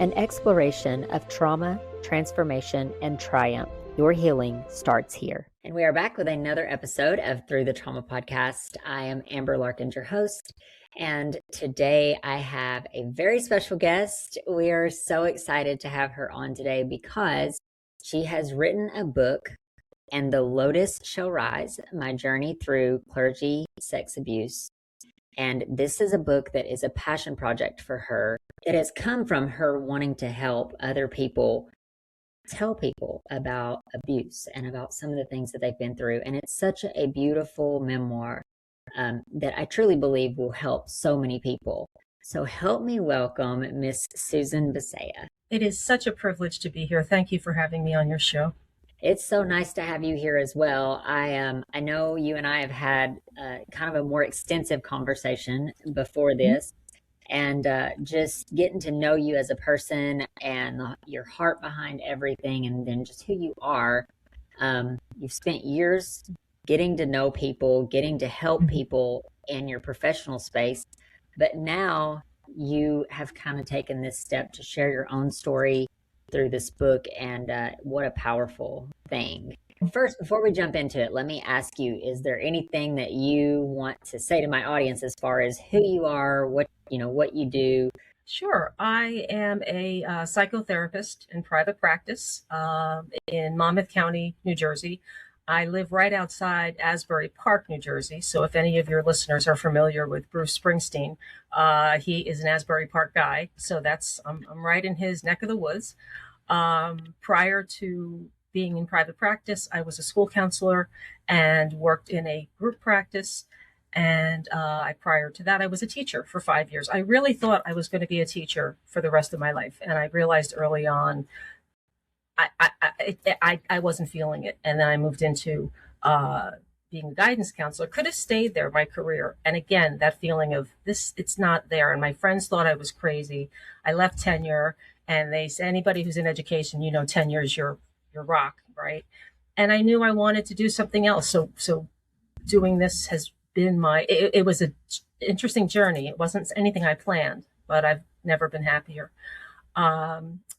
an exploration of trauma, transformation, and triumph. Your healing starts here. And we are back with another episode of Through the Trauma Podcast. I am Amber Larkins, your host. And today I have a very special guest. We are so excited to have her on today because she has written a book, And the Lotus Shall Rise, My Journey Through Clergy Sex Abuse. And this is a book that is a passion project for her. It has come from her wanting to help other people tell people about abuse and about some of the things that they've been through. And it's such a beautiful memoir that I truly believe will help so many people. So help me welcome Miss Susan Bisaha. It is such a privilege to be here. Thank you for having me on your show. It's so nice to have you here as well. I know you and I have had kind of a more extensive conversation before this, and just getting to know you as a person and your heart behind everything, and then just who you are. You've spent years getting to know people, getting to help people in your professional space, but now you have kind of taken this step to share your own story through this book, and what a powerful thing. First, before we jump into it, let me ask you, is there anything that you want to say to my audience as far as who you are, what you do? Sure. I am a psychotherapist in private practice in Monmouth County, New Jersey. I live right outside Asbury Park, New Jersey. So if any of your listeners are familiar with Bruce Springsteen, he is an Asbury Park guy. So I'm right in his neck of the woods. Prior to being in private practice, I was a school counselor and worked in a group practice. And prior to that, I was a teacher for 5 years. I really thought I was going to be a teacher for the rest of my life. And I realized early on, I wasn't feeling it. And then I moved into being a guidance counselor. Could have stayed there my career. And again, that feeling of this, it's not there. And my friends thought I was crazy. I left tenure, and they said, anybody who's in education, tenure is your rock, right? And I knew I wanted to do something else. So doing this has been it was an interesting journey. It wasn't anything I planned, but I've never been happier.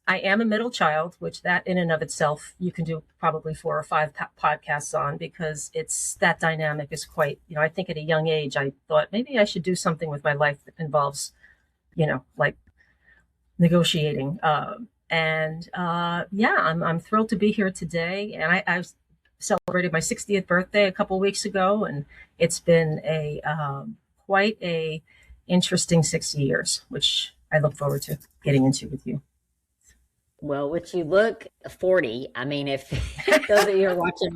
I am a middle child, which that in and of itself, you can do probably 4 or 5 podcasts on, because it's that dynamic is quite, I think at a young age, I thought maybe I should do something with my life that involves, like negotiating. I'm thrilled to be here today. And I celebrated my 60th birthday a couple of weeks ago, and it's been quite a interesting 60 years, which I look forward to getting into with you. Well, which you look 40. I mean, if those of you are watching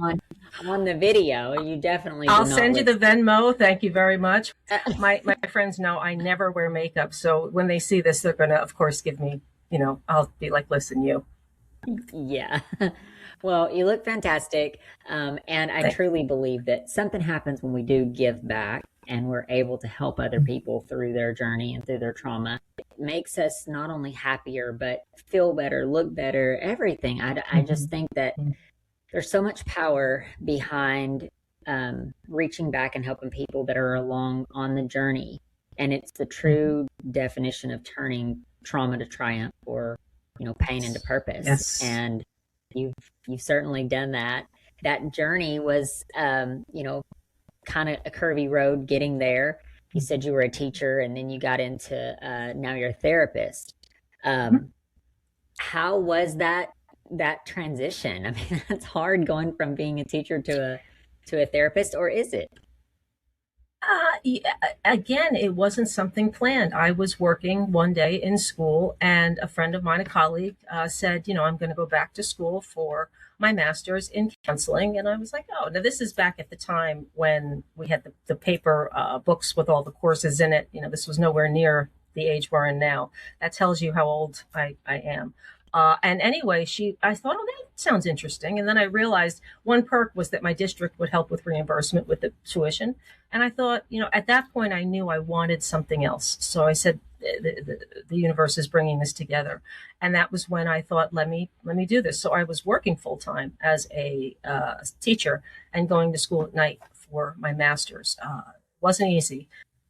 on the video, you definitely. I'll send you the Venmo. Thank you very much. My friends know I never wear makeup, so when they see this, they're going to, of course, give me. I'll be like, listen, you. Yeah. Well, you look fantastic, and I truly believe that something happens when we do give back, and we're able to help other people through their journey and through their trauma. It makes us not only happier, but feel better, look better, everything. I just think that there's so much power behind reaching back and helping people that are along on the journey. And it's the true definition of turning trauma to triumph, or, pain into purpose. Yes. And you've certainly done that. That journey was, kind of a curvy road getting there. You said you were a teacher, and then you got into now you're a therapist. How was that transition? I mean, that's hard going from being a teacher to a therapist, or is it? Again, it wasn't something planned. I was working one day in school, and a friend of mine, a colleague, said, I'm going to go back to school for my master's in counseling. And I was like, oh, now this is back at the time when we had the paper books with all the courses in it. This was nowhere near the age we're in now. That tells you how old I am. And anyway, I thought, oh, that sounds interesting. And then I realized one perk was that my district would help with reimbursement with the tuition. And I thought, at that point, I knew I wanted something else. So I said, the universe is bringing this together. And that was when I thought, let me do this. So I was working full time as a teacher and going to school at night for my master's. Wasn't easy.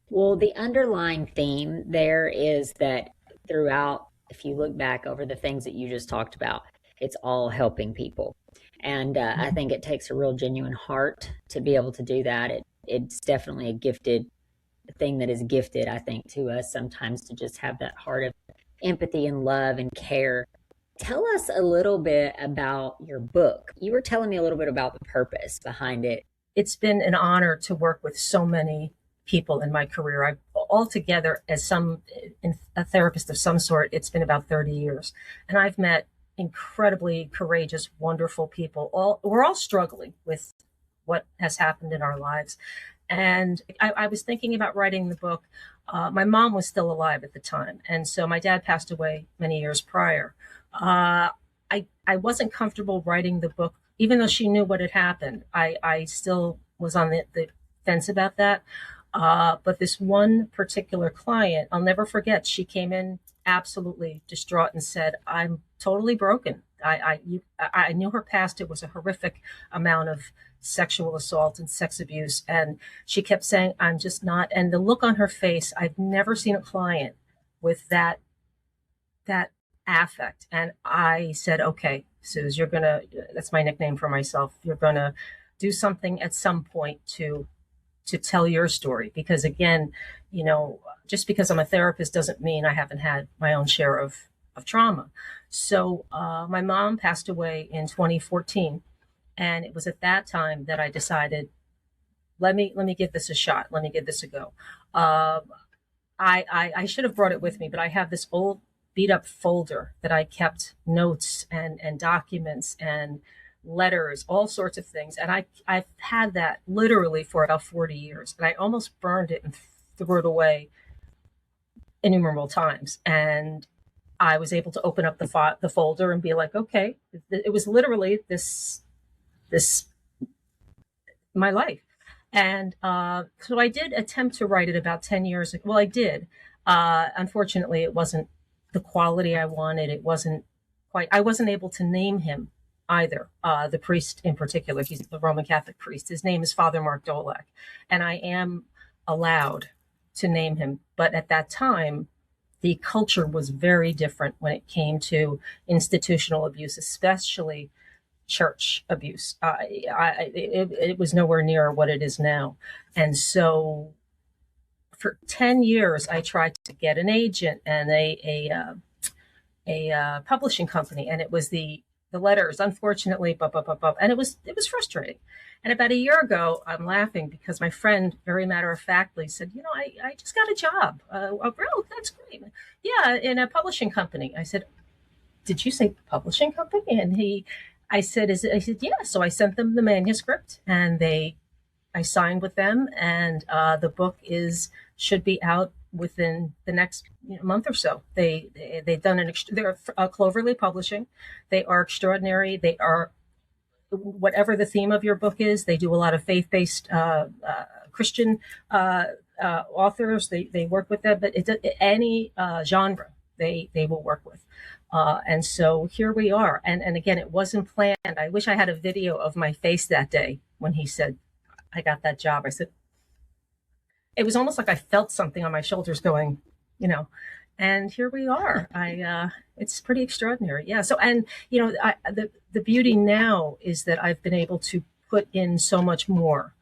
Well, the underlying theme there is that throughout if you look back over the things that you just talked about, it's all helping people. And I think it takes a real genuine heart to be able to do that. It's definitely a gifted thing that is gifted, I think, to us sometimes, to just have that heart of empathy and love and care. Tell us a little bit about your book. You were telling me a little bit about the purpose behind it. It's been an honor to work with so many people in my career. I've altogether, as a therapist of some sort, it's been about 30 years. And I've met incredibly courageous, wonderful people. We're all struggling with what has happened in our lives. And I was thinking about writing the book. My mom was still alive at the time. And so my dad passed away many years prior. I wasn't comfortable writing the book, even though she knew what had happened. I still was on the fence about that. But this one particular client, I'll never forget, she came in absolutely distraught and said, "I'm totally broken. I knew her past. It was a horrific amount of sexual assault and sex abuse." And she kept saying, "I'm just not." And the look on her face, I've never seen a client with that affect. And I said, "Okay, Suze, that's my nickname for myself. You're gonna do something at some point to tell your story." Because again, just because I'm a therapist doesn't mean I haven't had my own share of trauma. So my mom passed away in 2014. And it was at that time that I decided, let me give this a shot. Let me give this a go. I should have brought it with me, but I have this old beat up folder that I kept notes and documents and letters, all sorts of things. And I've had that literally for about 40 years. And I almost burned it and threw it away innumerable times. And I was able to open up the folder and be like, okay, it was literally this my life. And so I did attempt to write it about 10 years ago. Well, I did. Unfortunately, it wasn't the quality I wanted. It wasn't quite, I wasn't able to name him either. The priest in particular, he's the Roman Catholic priest. His name is Father Mark Dolak. And I am allowed to name him. But at that time, the culture was very different when it came to institutional abuse, especially church abuse. It was nowhere near what it is now. And so for 10 years, I tried to get an agent and a publishing company. And it was the letters, unfortunately, and it was frustrating. And about a year ago, I'm laughing because my friend very matter-of-factly said, I just got a job. Oh, that's great. Yeah, in a publishing company. I said, "Did you say publishing company?" And I said, "Yeah." So I sent them the manuscript and I signed with them, and the book should be out within the next month or so. They've done they're Cloverly Publishing. They are extraordinary. They are, whatever the theme of your book is, they do a lot of faith-based Christian authors. They work with them, but any genre they will work with. And so here we are. And again, it wasn't planned. I wish I had a video of my face that day when he said, "I got that job." I said, it was almost like I felt something on my shoulders going, and here we are. It's pretty extraordinary. Yeah. So, and, the beauty now is that I've been able to put in so much more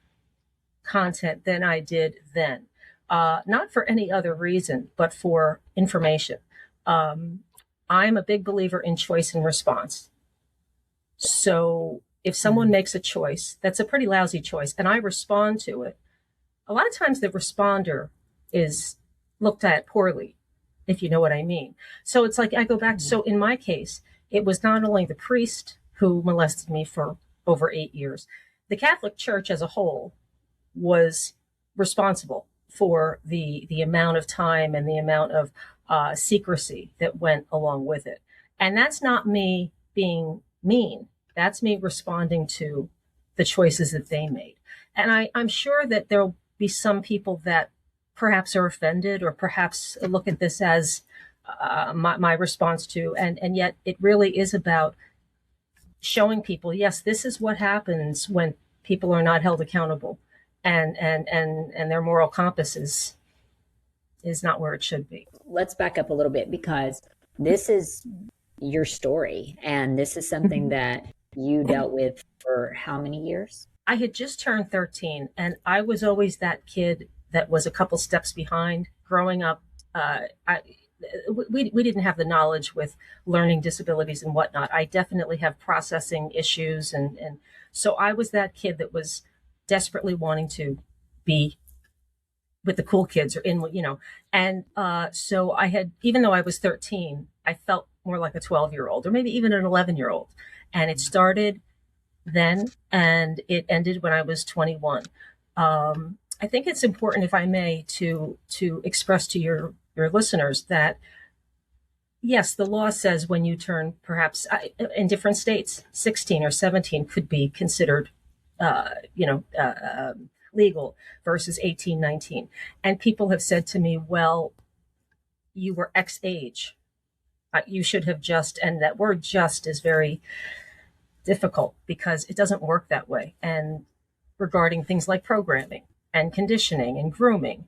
content than I did then. Not for any other reason, but for information. I'm a big believer in choice and response. So if someone makes a choice, that's a pretty lousy choice, and I respond to it, a lot of times the responder is looked at poorly, if you know what I mean. So it's like I go back. So in my case, it was not only the priest who molested me for over 8 years, the Catholic Church as a whole was responsible for the amount of time and the amount of secrecy that went along with it. And that's not me being mean. That's me responding to the choices that they made. And I'm sure that there'll be some people that perhaps are offended or perhaps look at this as my response to, and yet it really is about showing people, yes, this is what happens when people are not held accountable and their moral compass is not where it should be. Let's back up a little bit, because this is your story, and this is something Mhm. that you dealt with for how many years? I had just turned 13, and I was always that kid that was a couple steps behind. Growing up, we didn't have the knowledge with learning disabilities and whatnot. I definitely have processing issues, and so I was that kid that was desperately wanting to be with the cool kids or in. And so I had, even though I was 13, I felt more like a 12-year-old or maybe even an 11-year-old. And it started then and it ended when I was 21. I think it's important, if I may, to express to your listeners that yes, the law says when you turn, perhaps in different states, 16 or 17 could be considered, legal versus 18, 19. And people have said to me, well, you were X age. You should have just, and that word just is very difficult because it doesn't work that way. And regarding things like programming and conditioning and grooming,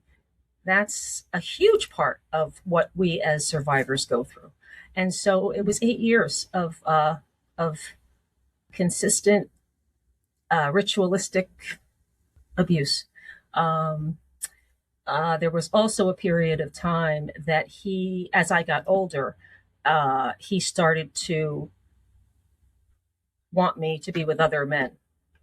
that's a huge part of what we as survivors go through. And so it was 8 years of consistent ritualistic abuse. Um, there was also a period of time that he, as I got older, he started to want me to be with other men.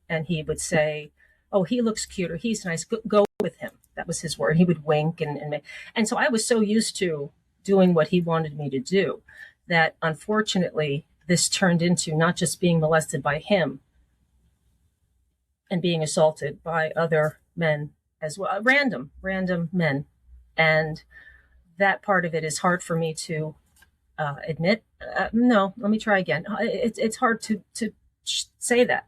And he would say, "Oh, he looks cute, or he's nice. Go with him." That was his word. He would wink and so I was so used to doing what he wanted me to do that unfortunately this turned into not just being molested by him and being assaulted by other men as well, random men, and that part of it is hard for me to admit. No, let me try again. It's hard to say that.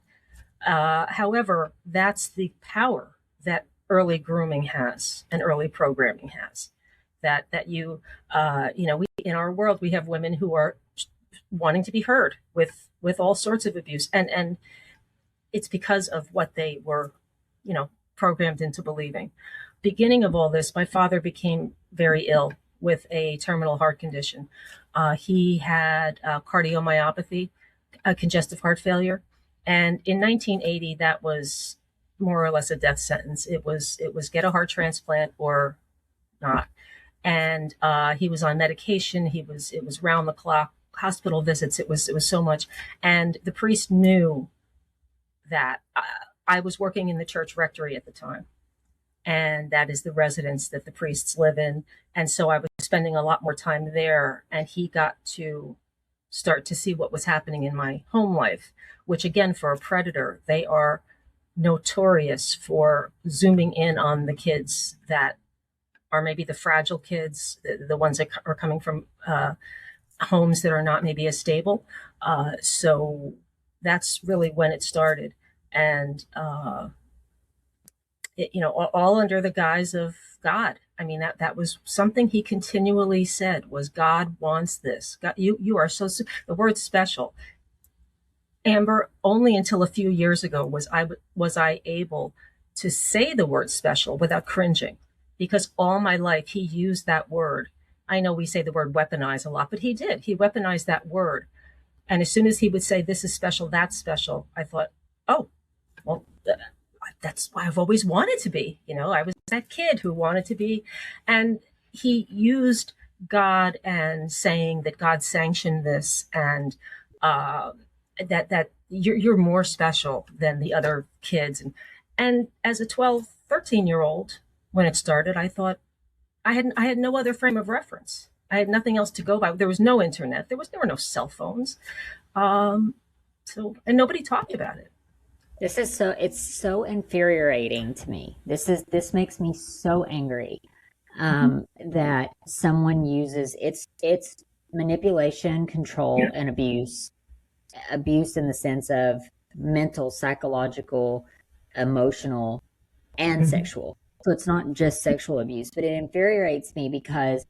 However, that's the power that early grooming has and early programming has. That we in our world we have women who are wanting to be heard with all sorts of abuse, and it's because of what they were, programmed into believing. Beginning of all this, my father became very ill with a terminal heart condition. He had cardiomyopathy, congestive heart failure, and in 1980, that was more or less a death sentence. It was get a heart transplant or not. And he was on medication. It was round the clock hospital visits. It was so much, and the priest knew that I was working in the church rectory at the time, and that is the residence that the priests live in. And so I was spending a lot more time there, and he got to start to see what was happening in my home life, which again, for a predator, they are notorious for zooming in on the kids that are maybe the fragile kids, the ones that are coming from homes that are not maybe as stable. So that's really when it started. And all under the guise of God. I mean, that was something he continually said was, God wants this. God, you are so, the word special. Amber, only until a few years ago was I able to say the word special without cringing, because all my life he used that word. I know we say the word weaponize a lot, but he did. He weaponized that word. And as soon as he would say, this is special, that's special, I thought, oh, well, that's why I've always wanted to be. I was that kid who wanted to be. And he used God and saying that God sanctioned this, and that you're more special than the other kids. And as a 12, 13-year old, when it started, I thought I had no other frame of reference. I had nothing else to go by. There was no internet. There were no cell phones. And nobody talked about it. It's so infuriating to me. This makes me so angry, that someone uses it's manipulation, control, and abuse in the sense of mental, psychological, emotional, and Mm-hmm. sexual. So it's not just sexual abuse, but it infuriates me because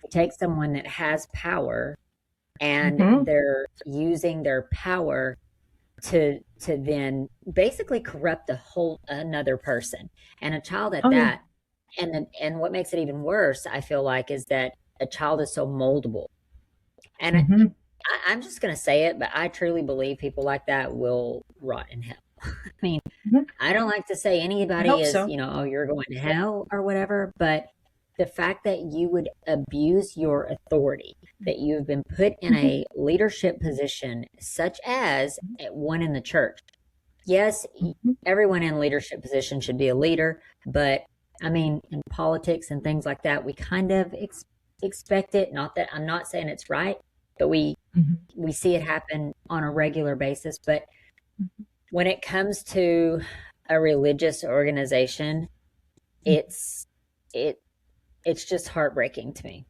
it takes someone that has power, and Mm-hmm. they're using their power to then basically corrupt a whole another person, and a child at Oh yeah. that. And what makes it even worse, I feel like, is that a child is so moldable, And Mm-hmm. I'm just going to say it, but I truly believe people like that will rot in hell. I mean, Mm-hmm. I don't like to say I anybody hope is, so. oh, you're going to hell or whatever, but the fact that you would abuse your authority, that you've been put in Mm-hmm. a leadership position, such as one in the church. Yes, Mm-hmm. everyone in leadership position should be a leader, but I mean, in politics and things like that, we kind of expect it. Not that I'm not saying it's right, but we see it happen on a regular basis. But when it comes to a religious organization, it's it it's just heartbreaking to me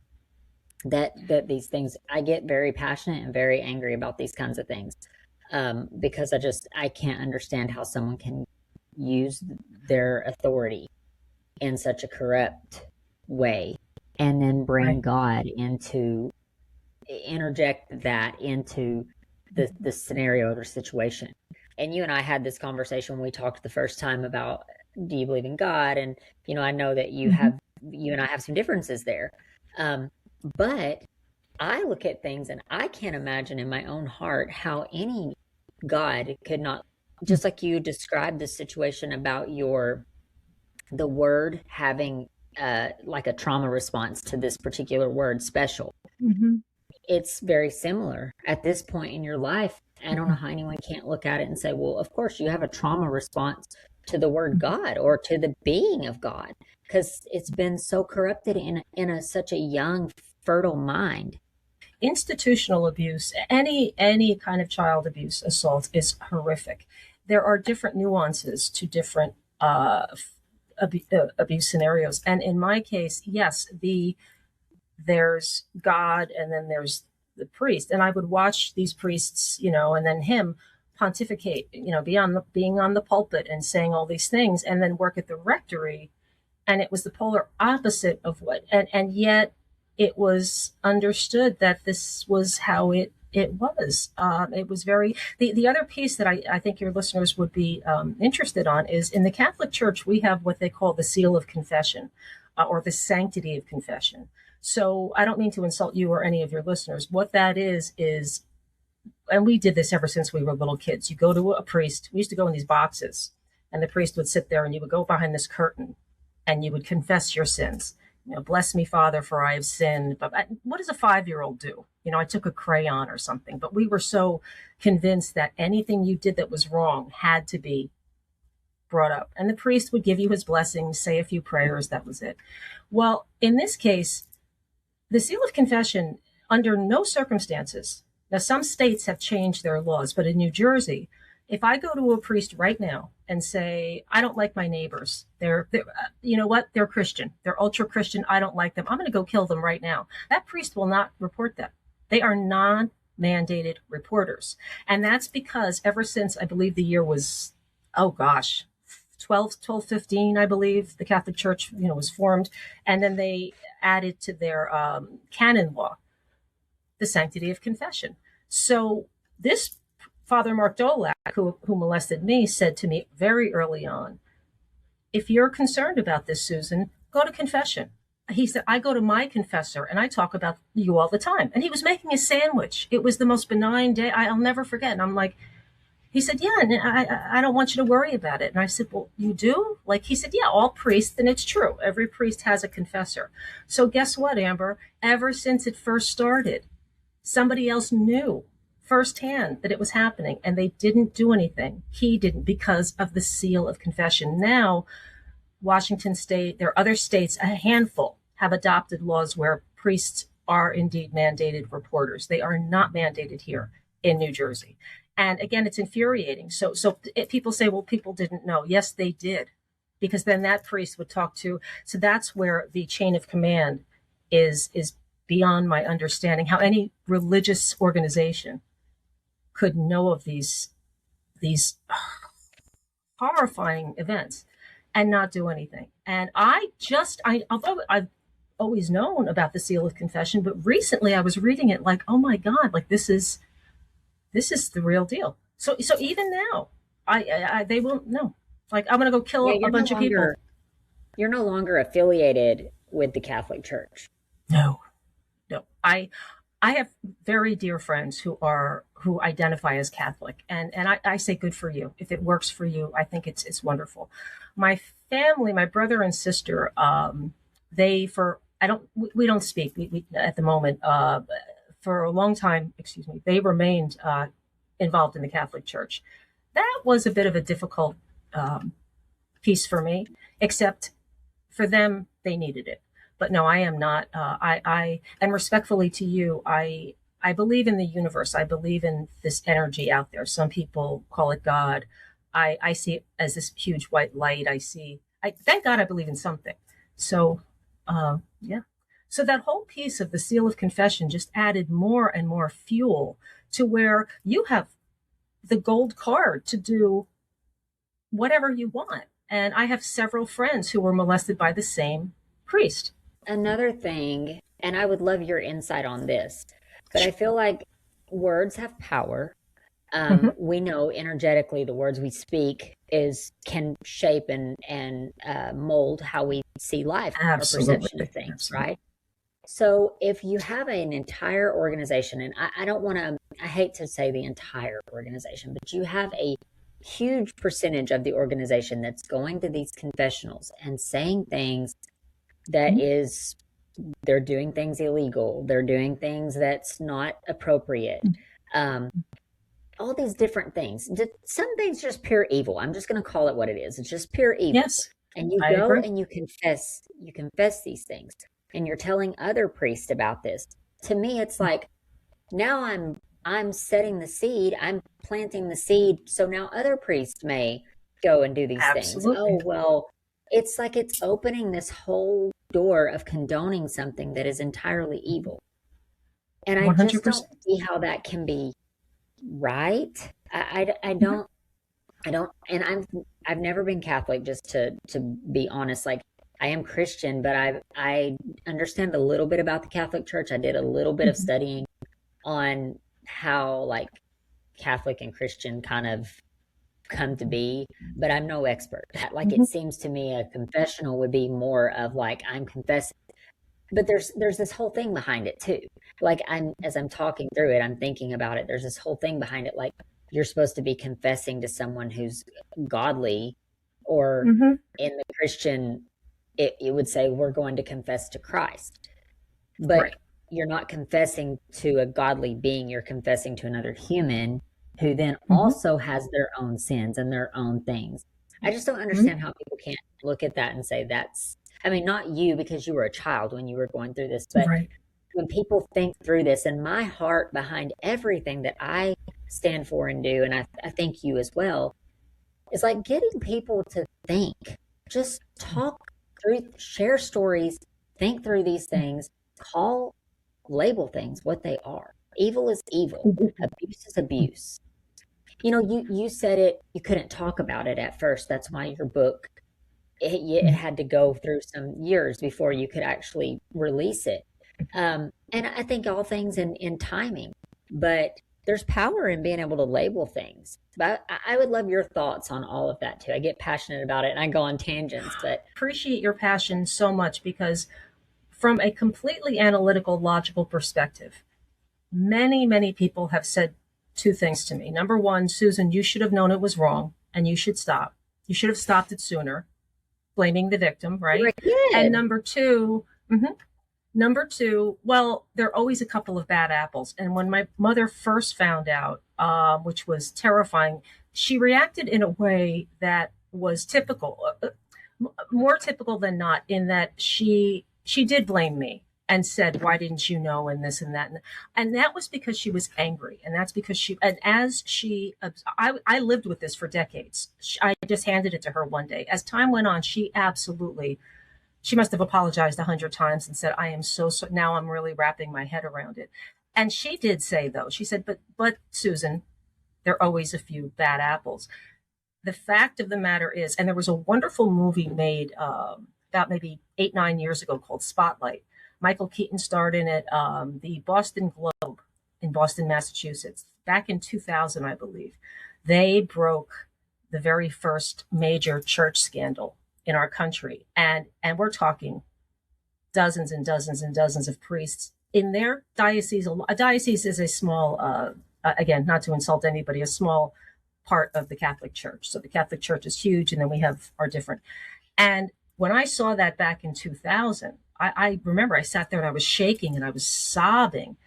that these things, I get very passionate and very angry about these kinds of things, because I can't understand how someone can use their authority in such a corrupt way and then bring Right. God into interject that into the scenario or situation. And you and I had this conversation when we talked the first time about, do you believe in God? And I know that Mm-hmm. you and I have some differences there. But I look at things and I can't imagine in my own heart how any God could not, just like you described the situation about the word having like a trauma response to this particular word special. Mm-hmm. It's very similar at this point in your life. I don't know how anyone can't look at it and say, well, of course you have a trauma response to the word God or to the being of God, because it's been so corrupted in such a young, fertile mind. Institutional abuse, any kind of child abuse, assault is horrific. There are different nuances to different abuse scenarios, and in my case, yes, there's God, and then there's the priest, and I would watch these priests, and then him pontificate, being on the pulpit and saying all these things, and then work at the rectory, and it was the polar opposite of what, and yet it was understood that this was how it was. It was very, the other piece that I think your listeners would be interested on is in the Catholic Church, we have what they call the seal of confession, or the sanctity of confession. So I don't mean to insult you or any of your listeners. What that is, and we did this ever since we were little kids. You go to a priest. We used to go in these boxes, and the priest would sit there, and you would go behind this curtain, and you would confess your sins. Bless me, Father, for I have sinned. But what does a 5-year-old do? I took a crayon or something. But we were so convinced that anything you did that was wrong had to be brought up. And the priest would give you his blessings, say a few prayers. That was it. Well, in this case, the seal of confession, under no circumstances, now some states have changed their laws, but in New Jersey, if I go to a priest right now and say, I don't like my neighbors, they're you know what? They're Christian. They're ultra Christian. I don't like them. I'm going to go kill them right now. That priest will not report them. They are non-mandated reporters. And that's because ever since, I believe the year was, oh gosh, 1215, I believe, the Catholic Church, was formed. And then they added to their canon law the sanctity of confession. So this Father Mark Dolak, who molested me, said to me very early on, if you're concerned about this, Susan, go to confession. He said, I go to my confessor and I talk about you all the time. And he was making a sandwich. It was the most benign day. I'll never forget. And I'm like, he said, yeah, and I don't want you to worry about it. And I said, well, you do? Like, he said, yeah, all priests, and it's true. Every priest has a confessor. So guess what, Amber? Ever since it first started, somebody else knew firsthand that it was happening, and they didn't do anything. He didn't, because of the seal of confession. Now, Washington State, there are other states, a handful, have adopted laws where priests are indeed mandated reporters. They are not mandated here in New Jersey. And again, it's infuriating. So people say, well, people didn't know. Yes, they did, because then that priest would talk to. So that's where the chain of command is beyond my understanding. How any religious organization could know of these horrifying events and not do anything. And although I've always known about the seal of confession, but recently I was reading it like, oh my God, like this is the real deal. So even now, they won't know. Like, I'm gonna go Yeah, kill a bunch of people. You're no longer affiliated with the Catholic Church. No, no. I have very dear friends who identify as Catholic, and I say good for you. If it works for you, I think it's wonderful. My family, my brother and sister, they for I don't we don't speak we at the moment. For a long time, excuse me, they remained involved in the Catholic Church. That was a bit of a difficult um, piece for me, except for them, they needed it. But no, I am not. And respectfully to you, I believe in the universe. I believe in this energy out there. Some people call it God. I see it as this huge white light. Thank God I believe in something. So, yeah. So that whole piece of the seal of confession just added more and more fuel to where you have the gold card to do whatever you want. And I have several friends who were molested by the same priest. Another thing, and I would love your insight on this, but I feel like words have power. Mhm. We know energetically the words we speak is can shape and mold how we see life, our perception of Absolutely. things, Absolutely. right? So if you have an entire organization, and I don't want to, I hate to say the entire organization, but you have a huge percentage of the organization that's going to these confessionals and saying things that Mhm. is, they're doing things illegal, they're doing things that's not appropriate. Um, all these different things. Some things just pure evil. I'm just going to call it what it is. It's just pure evil. Yes, And you I go agree. and you confess these things, and you're telling other priests about this. To me, it's like now I'm setting the seed, I'm planting the seed, so now other priests may go and do these things. Absolutely. Oh, well, it's like it's opening this whole door of condoning something that is entirely evil. And I just don't 100%. see how that can be right. Mhm. I don't, and I've never been Catholic, just to be honest. Like I am Christian, but I understand a little bit about the Catholic Church. I did a little bit of Mhm. studying on how like Catholic and Christian kind of come to be, but I'm no expert. Like it Mhm. seems to me a confessional would be more of like I'm confessing, but there's this whole thing behind it too. Like I'm as I'm talking through it, I'm thinking about it. There's this whole thing behind it. Like you're supposed to be confessing to someone who's godly, or Mhm. in the Christian, it would say we're going to confess to Christ, but Right. you're not confessing to a godly being. You're confessing to another human who then Mhm. also has their own sins and their own things. I just don't Mhm. understand how people can't look at that and say that's, I mean, not you because you were a child when you were going through this, but Right. when people think through this, and my heart behind everything that I stand for and do, and I think you as well, is like getting people to think, just talk through, share stories, think through these things, call, label things what they are. Evil is evil, abuse is abuse. You know, you said it, you couldn't talk about it at first. That's why your book, it had to go through some years before you could actually release it. And I think all things in timing, but there's power in being able to label things. But I would love your thoughts on all of that too. I get passionate about it and I go on tangents, but Appreciate your passion so much because, from a completely analytical, logical perspective, many people have said two things to me. Number one, Susan, you should have known it was wrong and you should stop. You should have stopped it sooner, blaming the victim, you're right? a And kid. number two, well, there are always a couple of bad apples. And when my mother first found out, which was terrifying, she reacted in a way that was typical, more typical than not, in that she did blame me and said, "Why didn't you know?" and this and that, and that was because she was angry, and that's because she, and as she, I lived with this for decades. I just handed it to her one day. As time went on, she absolutely, she must have apologized 100 times and said, "I am so." Now I'm really wrapping my head around it. And she did say, though, she said, "But Susan, there are always a few bad apples." The fact of the matter is, and there was a wonderful movie made about maybe 8, 9 years ago called Spotlight. Michael Keaton starred in it. The Boston Globe in Boston, Massachusetts, back in 2000, I believe, they broke the very first major church scandal in our country, and we're talking dozens and dozens and dozens of priests in their diocese, a diocese is a small, again, not to insult anybody, a small part of the Catholic Church. So the Catholic Church is huge, and then we have our different. And when I saw that back in 2000, I remember I sat there and I was shaking and I was sobbing.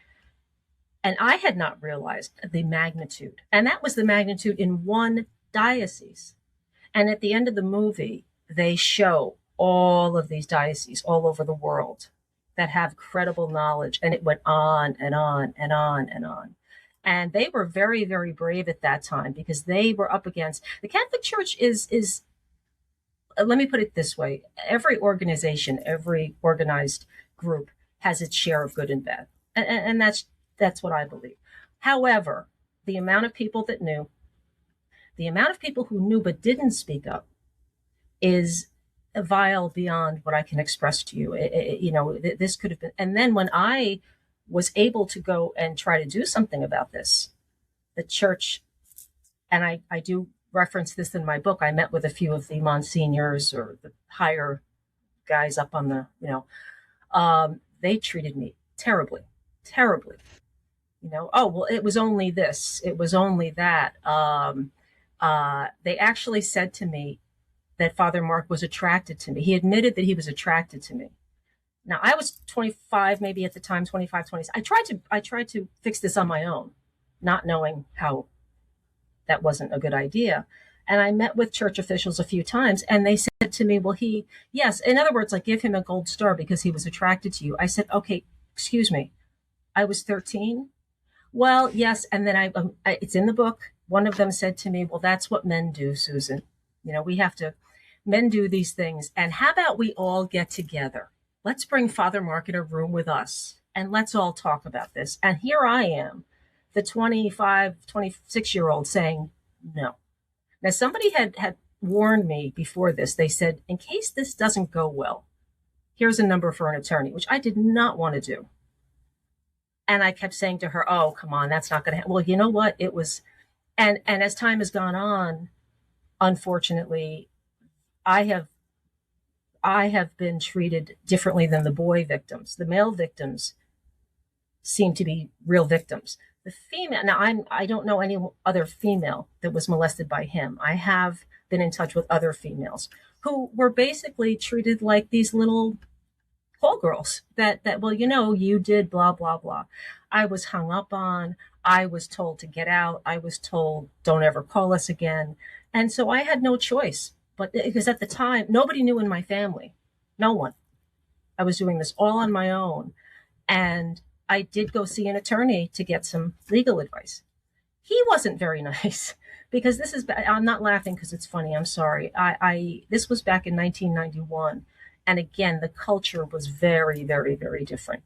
And I had not realized the magnitude. And that was the magnitude in one diocese. And at the end of the movie, they show all of these dioceses all over the world that have credible knowledge. And it went on and on and on and on. And they were very, very brave at that time because they were up against the Catholic Church is let me put it this way. Every organization, every organized group has its share of good and bad. And that's what I believe. However, the amount of people that knew, the amount of people who knew but didn't speak up is vile beyond what I can express to you. This could have been. And then when I was able to go and try to do something about this, the church, and I do reference this in my book, I met with a few of the monsignors or the higher guys up on the, they treated me terribly, terribly. Oh, well, it was only this, it was only that. They actually said to me that Father Mark was attracted to me. He admitted that he was attracted to me. Now, I was 25, maybe at the time, 25, 20. I tried to fix this on my own, not knowing how that wasn't a good idea. And I met with church officials a few times, and they said to me, well, yes, in other words, like, give him a gold star because he was attracted to you. I said, okay, excuse me, I was 13. Well, yes. And then it's in the book. One of them said to me, well, that's what men do, Susan. Men do these things. And how about we all get together? Let's bring Father Mark in a room with us and let's all talk about this. And here I am, the 25, 26-year-old saying no. Now, somebody had warned me before this. They said, in case this doesn't go well, here's a number for an attorney, which I did not want to do. And I kept saying to her, oh, come on, that's not going to happen. Well, you know what? It was, and as time has gone on, unfortunately, I have been treated differently than the boy victims. The male victims seem to be real victims. The female, now I don't know any other female that was molested by him. I have been in touch with other females who were basically treated like these little call girls that, well, you did blah, blah, blah. I was hung up on. I was told to get out. I was told, don't ever call us again. And so I had no choice. But because at the time, nobody knew in my family, no one. I was doing this all on my own. And I did go see an attorney to get some legal advice. He wasn't very nice because I'm not laughing because it's funny. I'm sorry. This was back in 1991. And again, the culture was very, very, very different.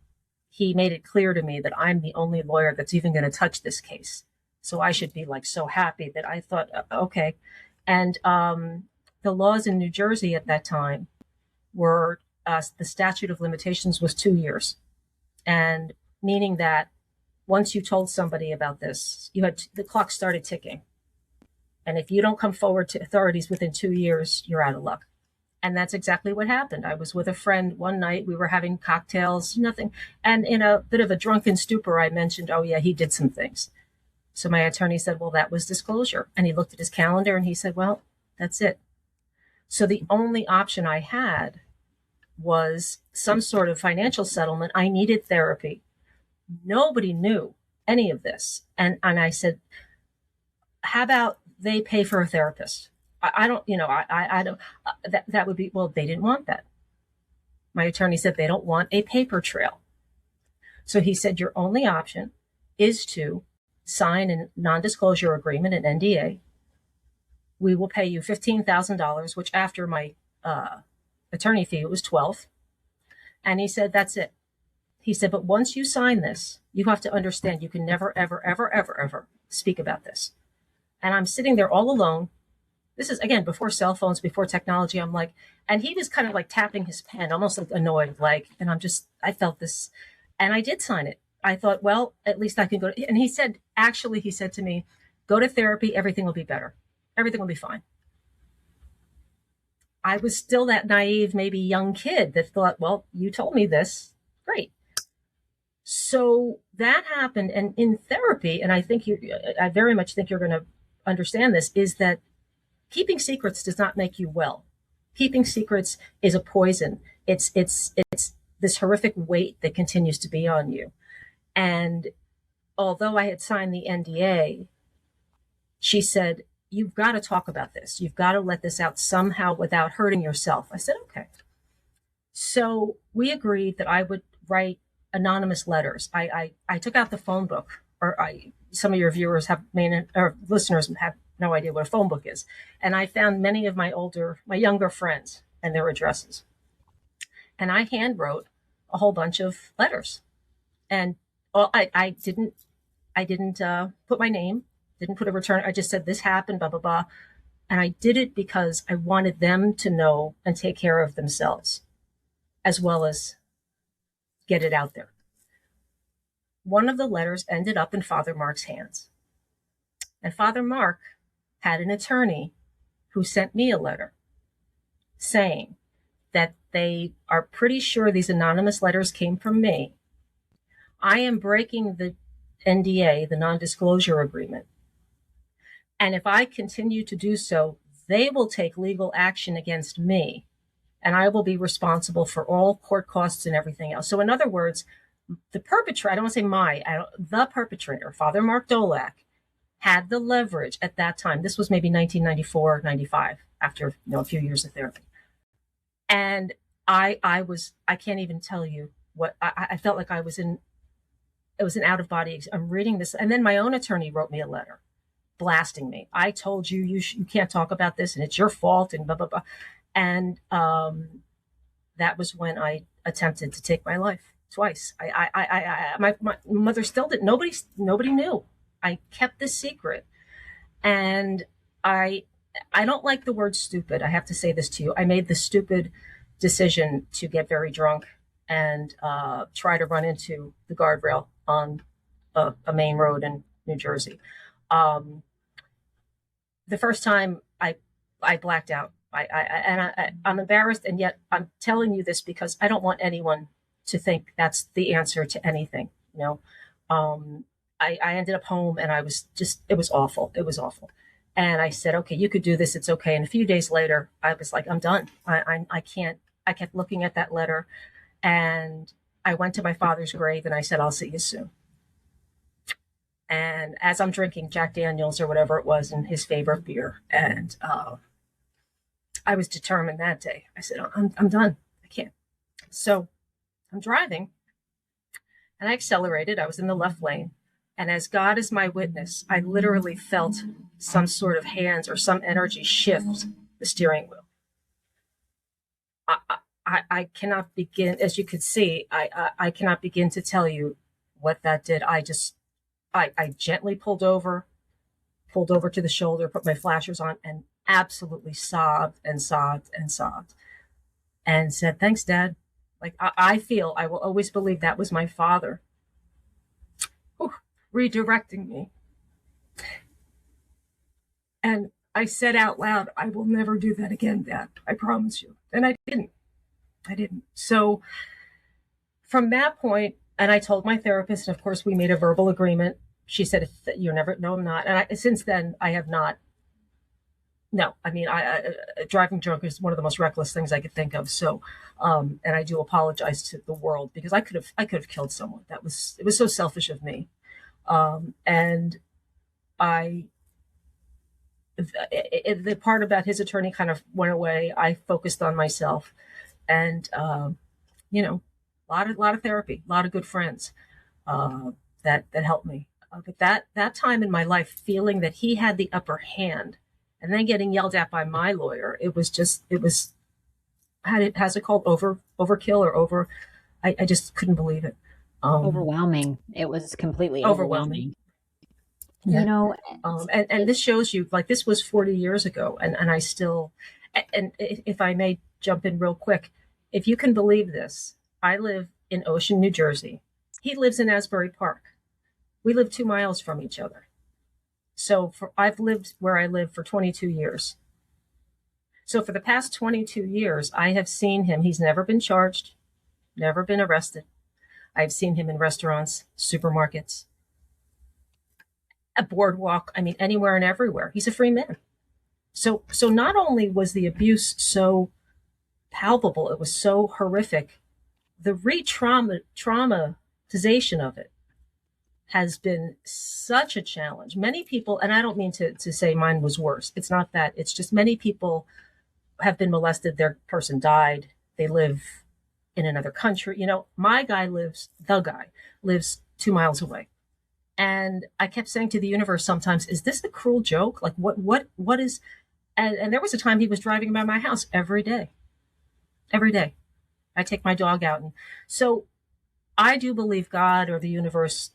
He made it clear to me that I'm the only lawyer that's even going to touch this case. So I should be like so happy that I thought, okay. And, the laws in New Jersey at that time were the statute of limitations was 2 years. And meaning that once you told somebody about this, the clock started ticking. And if you don't come forward to authorities within 2 years, you're out of luck. And that's exactly what happened. I was with a friend one night. We were having cocktails, nothing. And in a bit of a drunken stupor, I mentioned, oh, yeah, he did some things. So my attorney said, well, that was disclosure. And he looked at his calendar and he said, well, that's it. So the only option I had was some sort of financial settlement. I needed therapy. Nobody knew any of this. And I said, how about they pay for a therapist? I don't, that would be, well, they didn't want that. My attorney said they don't want a paper trail. So he said, your only option is to sign a non-disclosure agreement, an NDA. We will pay you $15,000, which after my attorney fee, it was $12,000. And he said, that's it. He said, but once you sign this, you have to understand you can never, ever, ever, ever, ever speak about this. And I'm sitting there all alone. This is, again, before cell phones, before technology. I'm like, and he was kind of like tapping his pen, almost like annoyed, and I felt this, and I did sign it. I thought, well, at least I can go. And he said to me, go to therapy. Everything will be better. Everything will be fine. I was still that naive, maybe young kid that thought, well, you told me this. Great. So that happened. And in therapy, and I very much think you're going to understand this, is that keeping secrets does not make you well. Keeping secrets is a poison. It's this horrific weight that continues to be on you. And although I had signed the NDA, she said, "You've got to talk about this. You've got to let this out somehow without hurting yourself." I said, "Okay." So we agreed that I would write anonymous letters. I took out the phone book, some of your viewers or listeners have no idea what a phone book is. And I found many of my younger friends and their addresses. And I hand wrote a whole bunch of letters. And I didn't put my name, didn't put a return. I just said, this happened, blah, blah, blah. And I did it because I wanted them to know and take care of themselves, as well as get it out there. One of the letters ended up in Father Mark's hands. And Father Mark had an attorney who sent me a letter saying that they are pretty sure these anonymous letters came from me. I am breaking the NDA, the non-disclosure agreement. And if I continue to do so, they will take legal action against me, and I will be responsible for all court costs and everything else. So in other words, the perpetrator, I don't want to say the perpetrator, Father Mark Dolak, had the leverage at that time. This was maybe 1994, 95, after a few years of therapy. And I can't even tell you what, I felt like it was an out-of-body. I'm reading this, and then my own attorney wrote me a letter blasting me. I told you, you can't talk about this, and it's your fault, and blah, blah, blah. And that was when I attempted to take my life twice. My mother still didn't. Nobody knew. I kept this secret, and I don't like the word stupid. I have to say this to you. I made the stupid decision to get very drunk and try to run into the guardrail on a main road in New Jersey. The first time I blacked out. I'm embarrassed, and yet I'm telling you this because I don't want anyone to think that's the answer to anything. I ended up home, and it was awful. It was awful. And I said, okay, you could do this. It's okay. And a few days later, I was like, I'm done. I can't. I kept looking at that letter, and I went to my father's grave, and I said, I'll see you soon. And as I'm drinking Jack Daniels or whatever it was in his favorite beer, and I was determined that day. I said, I'm done. I can't. So I'm driving, and I accelerated. I was in the left lane. And as God is my witness, I literally felt some sort of hands or some energy shift the steering wheel. I cannot begin, as you could see, I cannot begin to tell you what that did. I gently pulled over to the shoulder, put my flashers on, and absolutely sobbed and sobbed and sobbed and said, thanks, Dad. Like, I will always believe that was my father redirecting me. And I said out loud, I will never do that again, Dad. I promise you. And I didn't. So from that point, and I told my therapist, and of course we made a verbal agreement. She said, "You never." No, I'm not. And since then, I have not. No, I mean, driving drunk is one of the most reckless things I could think of. So, and I do apologize to the world because I could have killed someone. It was so selfish of me. And the part about his attorney kind of went away. I focused on myself, and a lot of therapy, a lot of good friends that helped me. But that time in my life, feeling that he had the upper hand, and then getting yelled at by my lawyer, how's it called, overkill or over? I just couldn't believe it. Overwhelming. It was completely overwhelming. Yeah. And this shows you, like, this was 40 years ago, and I still, and if I may jump in real quick, if you can believe this, I live in Ocean, New Jersey. He lives in Asbury Park. We live 2 miles from each other. So I've lived where I live for 22 years. So for the past 22 years, I have seen him. He's never been charged, never been arrested. I've seen him in restaurants, supermarkets, a boardwalk. I mean, anywhere and everywhere. He's a free man. So not only was the abuse so palpable, it was so horrific, the traumatization of it has been such a challenge. Many people, and I don't mean to say mine was worse. It's not that. It's just many people have been molested. Their person died. They live in another country. The guy lives 2 miles away. And I kept saying to the universe sometimes, is this a cruel joke? Like what is, and there was a time he was driving by my house every day. Every day. I take my dog out. And so I do believe God or the universe,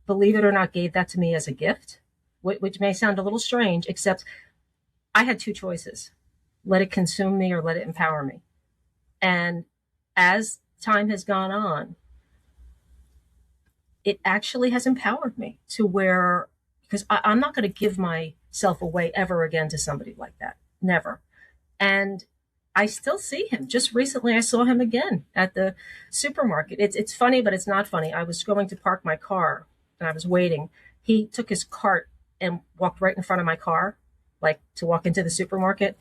believe it or not, gave that to me as a gift, which may sound a little strange, except I had two choices. Let it consume me or let it empower me. And as time has gone on, it actually has empowered me to where, because I'm not going to give myself away ever again to somebody like that. Never. And I still see him. Just recently, I saw him again at the supermarket. It's funny, but it's not funny. I was going to park my car and I was waiting. He took his cart and walked right in front of my car, like to walk into the supermarket.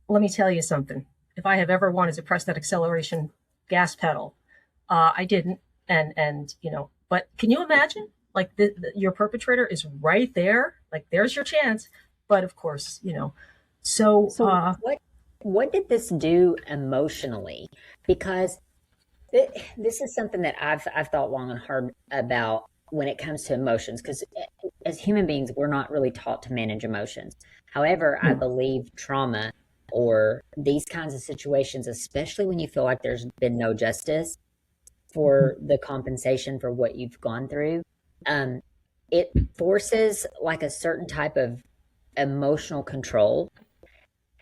Let me tell you something. If I have ever wanted to press that acceleration gas pedal, I didn't. And but can you imagine? Like your perpetrator is right there. Like there's your chance. But of course, So what did this do emotionally? Because this is something that I've thought long and hard about when it comes to emotions. Because as human beings, we're not really taught to manage emotions. However, I believe trauma or these kinds of situations, especially when you feel like there's been no justice for the compensation for what you've gone through, it forces like a certain type of emotional control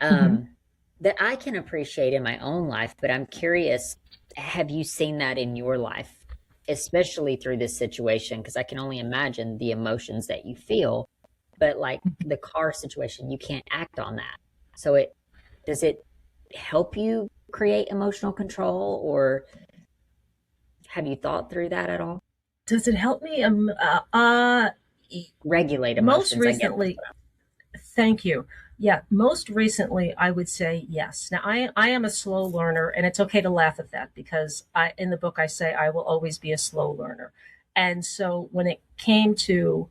that I can appreciate in my own life. But I'm curious, have you seen that in your life, especially through this situation? Because I can only imagine the emotions that you feel, but like the car situation, you can't act on that. So does it help you create emotional control, or have you thought through that at all? Does it help me? Regulate emotions. Most recently, thank you. Yeah, most recently, I would say yes. Now, I am a slow learner, and it's okay to laugh at that because in the book I say I will always be a slow learner. And so when it came to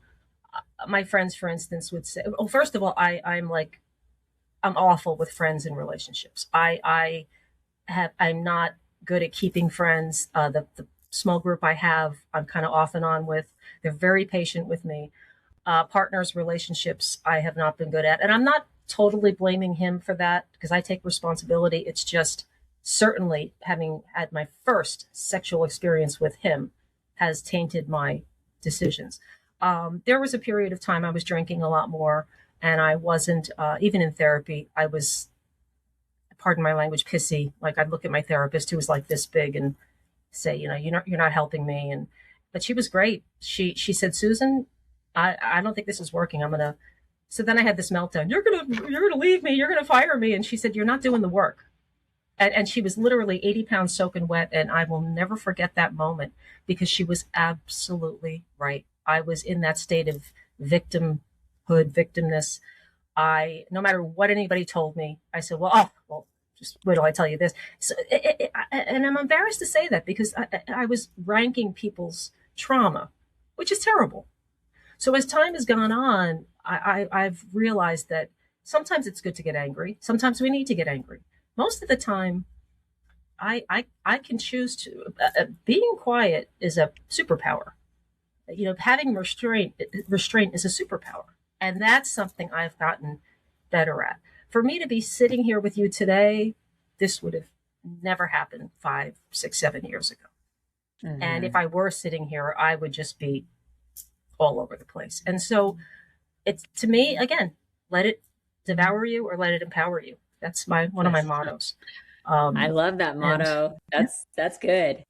my friends, for instance, would say, well, first of all, I'm awful with friends and relationships. I'm not good at keeping friends. The small group I have, I'm kind of off and on with. They're very patient with me. Partners, relationships, I have not been good at. And I'm not totally blaming him for that because I take responsibility. It's just certainly having had my first sexual experience with him has tainted my decisions. There was a period of time I was drinking a lot more, and I wasn't, even in therapy, I was, pardon my language, pissy. Like I'd look at my therapist who was like this big and say, you're not helping me. But she was great. She said, Susan, I don't think this is working. So then I had this meltdown. You're going to leave me. You're going to fire me. And she said, you're not doing the work. And she was literally 80 pounds soaking wet. And I will never forget that moment because she was absolutely right. I was in that state of victimness. No matter what anybody told me, I said, well, just wait till I tell you this. So, and I'm embarrassed to say that because I was ranking people's trauma, which is terrible. So as time has gone on, I've realized that sometimes it's good to get angry. Sometimes we need to get angry. Most of the time, I can choose to. Being quiet is a superpower. Having restraint is a superpower. And that's something I've gotten better at. For me to be sitting here with you today, this would have never happened 5, 6, 7 years ago. Mm-hmm. And if I were sitting here, I would just be all over the place. And so it's, to me, again, let it devour you or let it empower you. That's one of my mottos. I love that motto. That's good.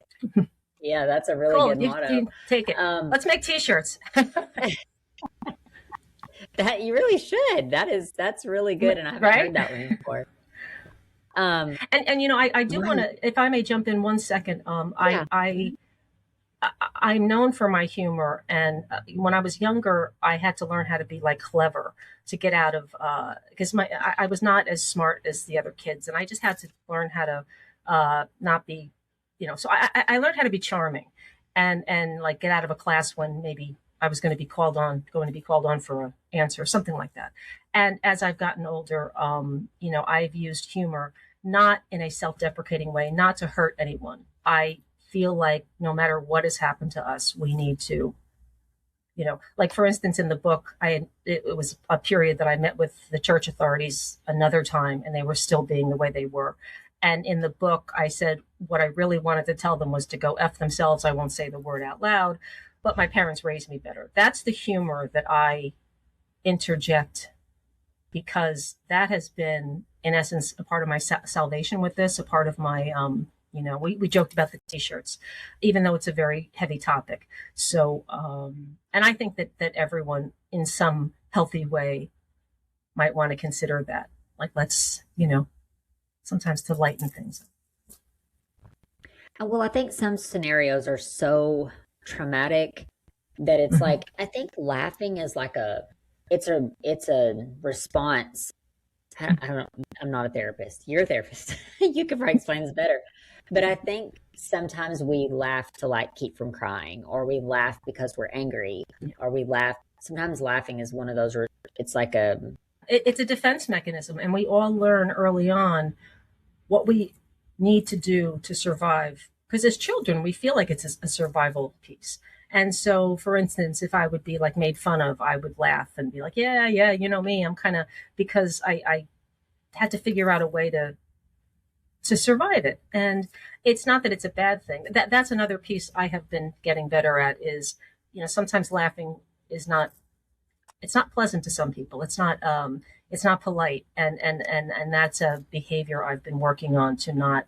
Yeah, that's a really good motto. You take it. Let's make t-shirts. That you really should. That's really good, and I haven't heard that one before. And I do want Mine, to, if I may jump in 1 second. yeah. I'm known for my humor, and when I was younger, I had to learn how to be like clever to get out of because I was not as smart as the other kids, and I just had to learn how to not be, So I learned how to be charming, and like get out of a class when maybe I was going to be called on for an answer, something like that. And as I've gotten older, I've used humor not in a self-deprecating way, not to hurt anyone. I feel like no matter what has happened to us, we need to, like for instance, in the book, it was a period that I met with the church authorities another time, and they were still being the way they were. And in the book, I said what I really wanted to tell them was to go F themselves. I won't say the word out loud, but my parents raised me better. That's the humor that I interject, because that has been, in essence, a part of my salvation with this, a part of my, we joked about the t-shirts, even though it's a very heavy topic. So, and I think that everyone in some healthy way might want to consider that. Like, let's, sometimes to lighten things. Well, I think some scenarios are so traumatic that it's Mm-hmm. like, I think laughing is like it's a response. I don't know. I'm not a therapist. You're a therapist. You could probably explain this better. But I think sometimes we laugh to like keep from crying, or we laugh because we're angry, or we laugh. Sometimes laughing is one of those, it's like a, It's a defense mechanism, and we all learn early on what we need to do to survive. Because as children, we feel like it's a survival piece. And so, for instance, if I would be like made fun of, I would laugh and be like, yeah, yeah, you know me. I'm kind of, because I had to figure out a way to survive it. And it's not that it's a bad thing. That's another piece I have been getting better at is, sometimes laughing is not, it's not pleasant to some people. It's not polite. And that's a behavior I've been working on to not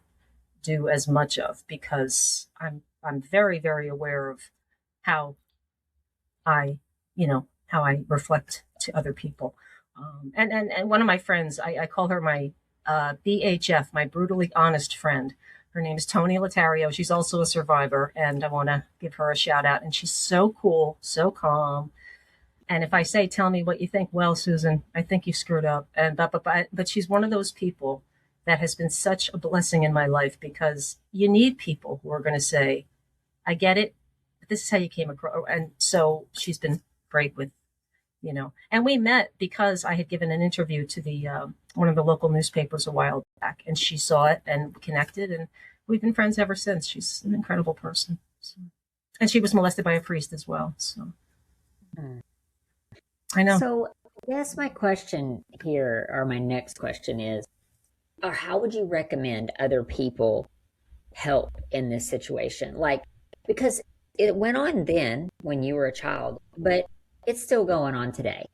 do as much of, because I'm very, very aware of how I, how I reflect to other people. And one of my friends, I call her my BHF, my brutally honest friend. Her name is Tony Latario. She's also a survivor, and I want to give her a shout out. And she's so cool, so calm. And if I say, tell me what you think, well, Susan, I think you screwed up. And but she's one of those people that has been such a blessing in my life, because you need people who are going to say, I get it, but this is how you came across. And so she's been great with, and we met because I had given an interview to the one of the local newspapers a while back, and she saw it and connected, and we've been friends ever since. She's an incredible person. So. And she was molested by a priest as well. So hmm. I know. So I guess my question here, or my next question is, or how would you recommend other people help in this situation? Like, because it went on then when you were a child, but it's still going on today.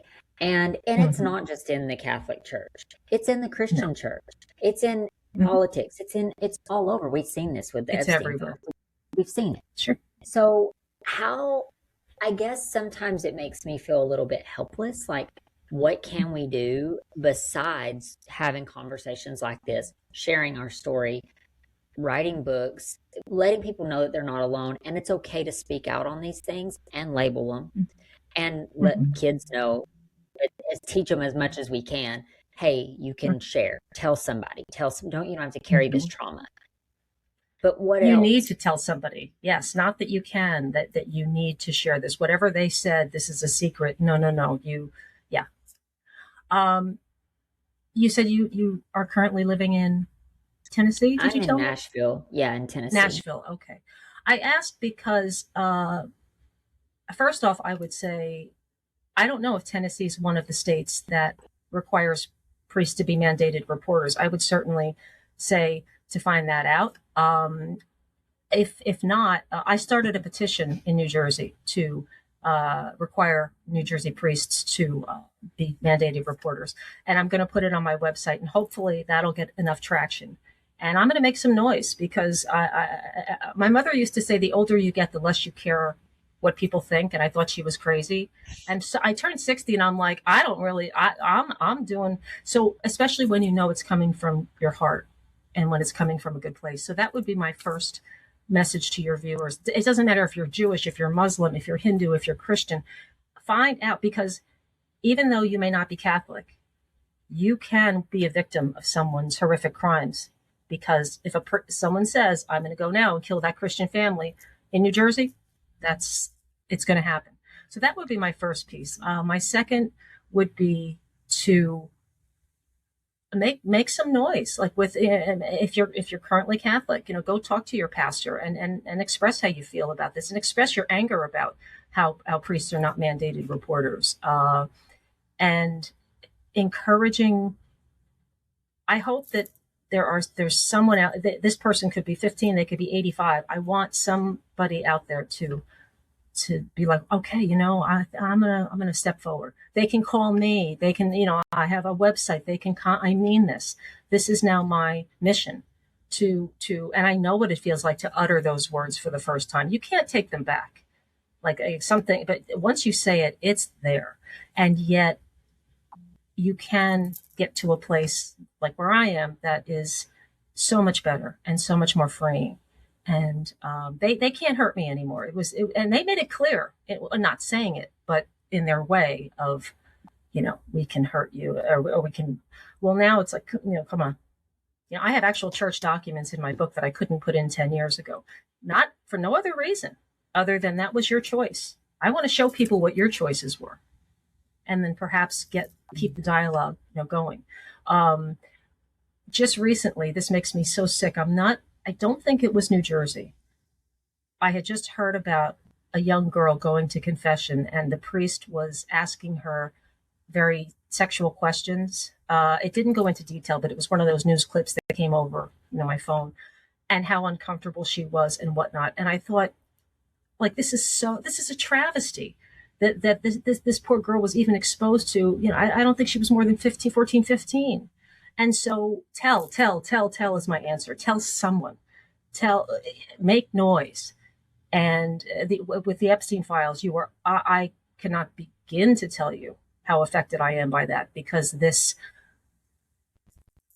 And it's Mm-hmm. not just in the Catholic Church. It's in the No. Christian church. It's in Mm-hmm. politics. It's all over. We've seen this with the It's Epstein everywhere. files. We've seen it. Sure. So how, I guess sometimes it makes me feel a little bit helpless. Like, what can we do besides having conversations like this, sharing our story, writing books, letting people know that they're not alone, and it's okay to speak out on these things and label them, and let Mm-hmm. kids know, teach them as much as we can. Hey, you can share, tell somebody, don't, you don't have to carry this Mm-hmm. trauma. But what You need else? to tell somebody. Yes, not that you can, that you need to share this. Whatever they said, this is a secret. No, no, no. Yeah. Um, you said you are currently living in Tennessee. Did I'm you in tell me? Nashville, yeah, in Tennessee. Nashville. Okay. I asked because, first off, I would say, I don't know if Tennessee is one of the states that requires priests to be mandated reporters. I would certainly say to find that out. If not, I started a petition in New Jersey to require New Jersey priests to be mandated reporters, and I'm going to put it on my website, and hopefully that'll get enough traction. And I'm going to make some noise, because my mother used to say, the older you get, the less you care what people think, and I thought she was crazy. And so I turned 60, and I'm like, I don't really, I'm doing so, especially when it's coming from your heart. and when it's coming from a good place. So that would be my first message to your viewers. It doesn't matter if you're Jewish, if you're Muslim, if you're Hindu, if you're Christian, find out, because even though you may not be Catholic, you can be a victim of someone's horrific crimes. Because if someone says, I'm going to go now and kill that Christian family in New Jersey, it's going to happen. So that would be my first piece. My second would be to make some noise, like if you're currently Catholic, go talk to your pastor and express how you feel about this, and express your anger about how priests are not mandated reporters, and encouraging. I hope that there's someone out. This person could be 15, they could be 85. I want somebody out there to be like, okay, I'm gonna step forward. They can call me. They can, I have a website. They can. I mean this. This is now my mission to, and I know what it feels like to utter those words for the first time. You can't take them back, like something. But once you say it, it's there, and yet you can get to a place like where I am that is so much better and so much more freeing. And they can't hurt me anymore. And they made it clear, not saying it, but in their way of, we can hurt you, or we can. Well, now it's like, come on. I have actual church documents in my book that I couldn't put in 10 years ago, not for no other reason other than that was your choice. I want to show people what your choices were, and then perhaps keep the dialogue, going. Just recently, this makes me so sick. I don't think it was New Jersey. I had just heard about a young girl going to confession, and the priest was asking her very sexual questions. It didn't go into detail, but it was one of those news clips that came over, my phone, and how uncomfortable she was and whatnot. And I thought, like, this is a travesty that this poor girl was even exposed to. I don't think she was more than 15. And so tell is my answer. Tell someone, make noise. And with the Epstein files, I cannot begin to tell you how affected I am by that, because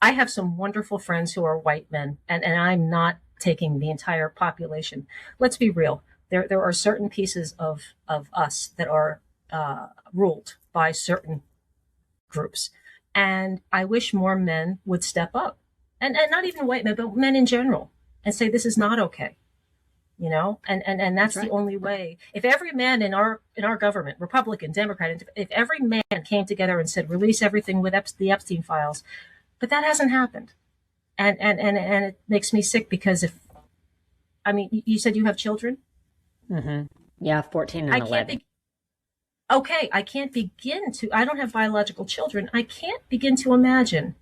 I have some wonderful friends who are white men, and I'm not taking the entire population. Let's be real. There are certain pieces of us that are ruled by certain groups. And I wish more men would step up, and not even white men, but men in general, and say, this is not okay. And that's right. The only way. If every man in our government, Republican, Democrat, if every man came together and said, release everything with the Epstein files, but that hasn't happened. And it makes me sick, because you said you have children? Mm-hmm. Yeah, 14 and 11. I can't begin to, I don't have biological children. I can't begin to imagine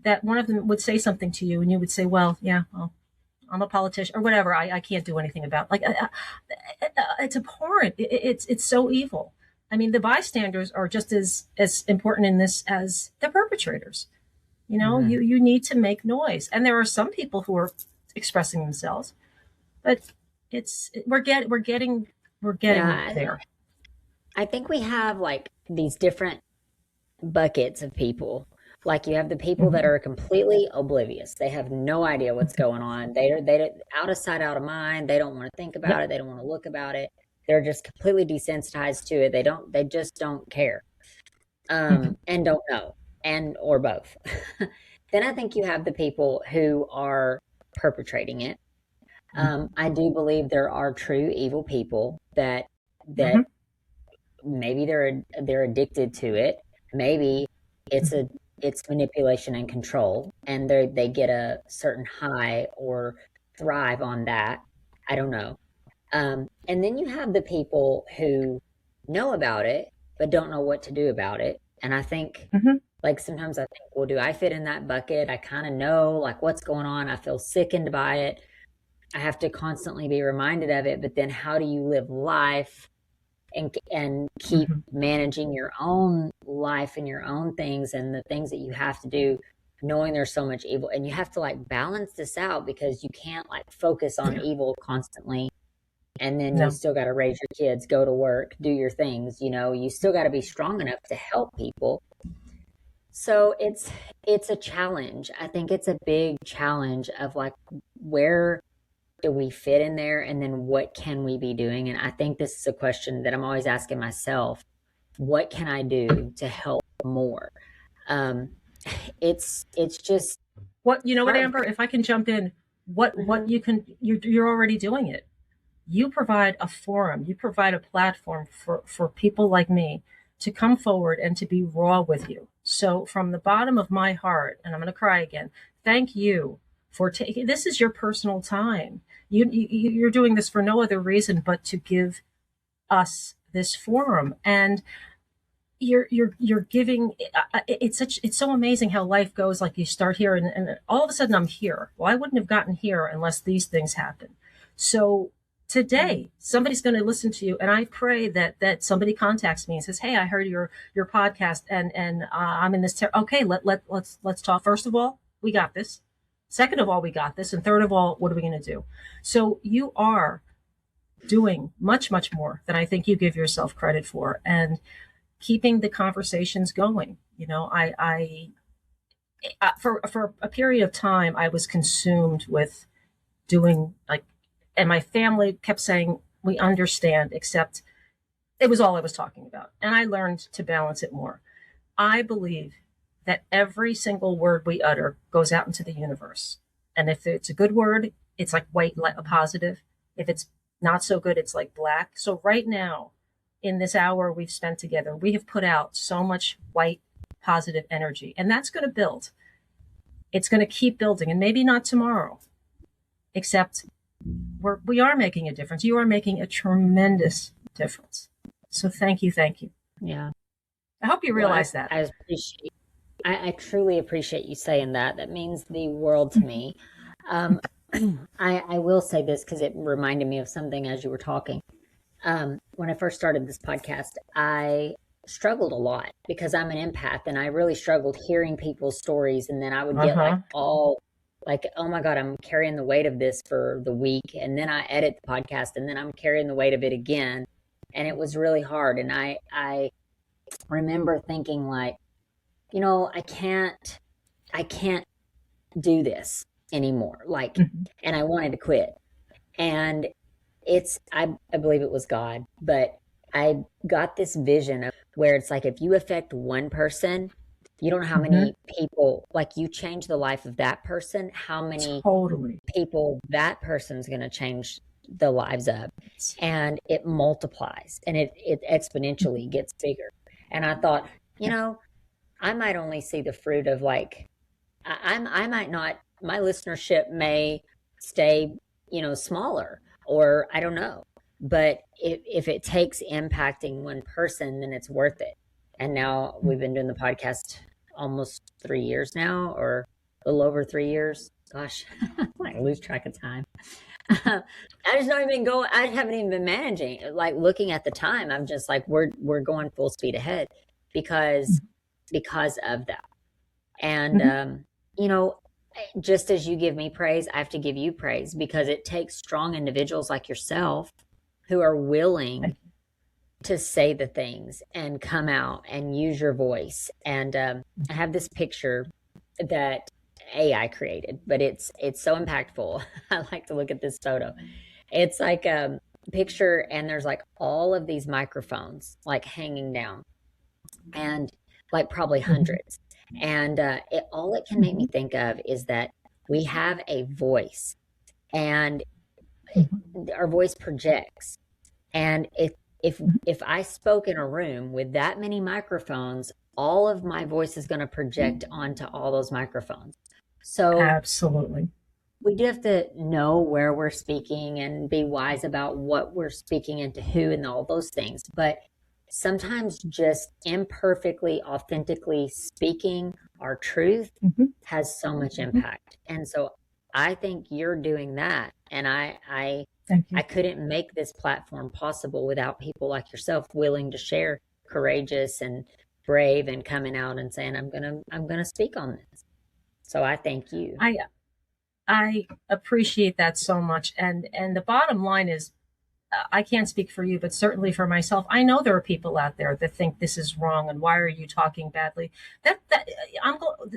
that one of them would say something to you and you would say, well, yeah, well, I'm a politician or whatever. I can't do anything about it. It's abhorrent. It's so evil. The bystanders are just as important in this as the perpetrators. Mm-hmm. You need to make noise. And there are some people who are expressing themselves, but we're getting there. I think we have like these different buckets of people. Like you have the people that are completely oblivious. They have no idea what's going on. They're out of sight, out of mind. They don't want to think about it. They don't want to look about it. They're just completely desensitized to it. They just don't care. And don't know, or both. Then I think you have the people who are perpetrating it. I do believe there are true evil people that maybe they're addicted to it. Maybe it's manipulation and control, and they get a certain high or thrive on that. I don't know. And then you have the people who know about it but don't know what to do about it. And I think like sometimes I think, well, do I fit in that bucket? I kind of know like what's going on. I feel sickened by it. I have to constantly be reminded of it. But then how do you live life and keep managing your own life and your own things and the things that you have to do, knowing there's so much evil? And you have to like balance this out, because you can't like focus on evil constantly. And then you still got to raise your kids, go to work, do your things. You still got to be strong enough to help people. So it's a challenge. I think it's a big challenge of like where do we fit in there and then what can we be doing? And I think this is a question that I'm always asking myself. What can I do to help more? Um, it's just What, you know what, hard. Amber, if I can jump in, what Mhm. you can, you're already doing it. You provide a forum, you provide a platform for people like me to come forward and to be raw with you. So from the bottom of my heart, and I'm going to cry again, thank you for taking, this is your personal time. You're doing this for no other reason but to give us this forum. And you're giving, it's so amazing how life goes. Like you start here and all of a sudden I'm here. Well, I wouldn't have gotten here unless these things happen. So today somebody's going to listen to you, and I pray that somebody contacts me and says, hey, I heard your podcast, and I'm in this okay, let's talk. First of all, we got this. Second of all, we got this. And third of all, what are we going to do? So you are doing much, much more than I think you give yourself credit for, and keeping the conversations going. You know, for a period of time, I was consumed with doing like, and my family kept saying, we understand, except it was all I was talking about. And I learned to balance it more. I believe that every single word we utter goes out into the universe. And if it's a good word, it's like white, like a positive. If it's not so good, it's like black. So right now, in this hour we've spent together, we have put out so much white, positive energy. And that's going to build. It's going to keep building. And maybe not tomorrow, except we are making a difference. You are making a tremendous difference. So thank you. Thank you. Yeah. I hope you Well, realize that. I appreciate I truly appreciate you saying that. That means the world to me. Um, I will say this because it reminded me of something as you were talking. When I first started this podcast, I struggled a lot because I'm an empath and I really struggled hearing people's stories. And then I would get like Uh-huh. all like, oh my God, I'm carrying the weight of this for the week. And then I edit the podcast and then I'm carrying the weight of it again. And it was really hard. And I remember thinking like, I can't do this anymore. Like, Mhm. and I wanted to quit. And I believe it was God, but I got this vision of where it's like if you affect one person, you don't know how Mhm. many people, like you change the life of that person, how many Totally. people that person's going to change the lives of. And it multiplies and it exponentially gets bigger. And I thought, you know, I might only see the fruit of like, I might not, my listenership may stay, smaller or I don't know. But if it takes impacting one person, then it's worth it. And now we've been doing the podcast almost 3 years now, or a little over 3 years. Gosh, I lose track of time. I just don't even go. I haven't even been managing. Like looking at the time, I'm just like we're going full speed ahead because of that. And Mhm. you know, just as you give me praise, I have to give you praise because it takes strong individuals like yourself who are willing Thank you. to say the things and come out and use your voice. And I have this picture that AI created, but it's so impactful. I like to look at this photo. It's like a picture, and there's like all of these microphones like hanging down, and like probably Mhm. hundreds. And all it can make me Mhm. think of is that we have a voice, and Mhm. our voice projects. And Mhm. if I spoke in a room with that many microphones, all of my voice is going to project onto all those microphones. So Absolutely. we do have to know where we're speaking and be wise about what we're speaking into who and all those things. But sometimes just imperfectly, authentically speaking our truth Mhm. has so much Mhm. impact. And so I think you're doing that. And Thank I you. couldn't make this platform possible without people like yourself willing to share, courageous and brave and coming out and saying, I'm gonna speak on this. So I thank you. I I appreciate that so much. And the bottom line is, I can't speak for you, but certainly for myself, I know there are people out there that think this is wrong and why are you talking badly? That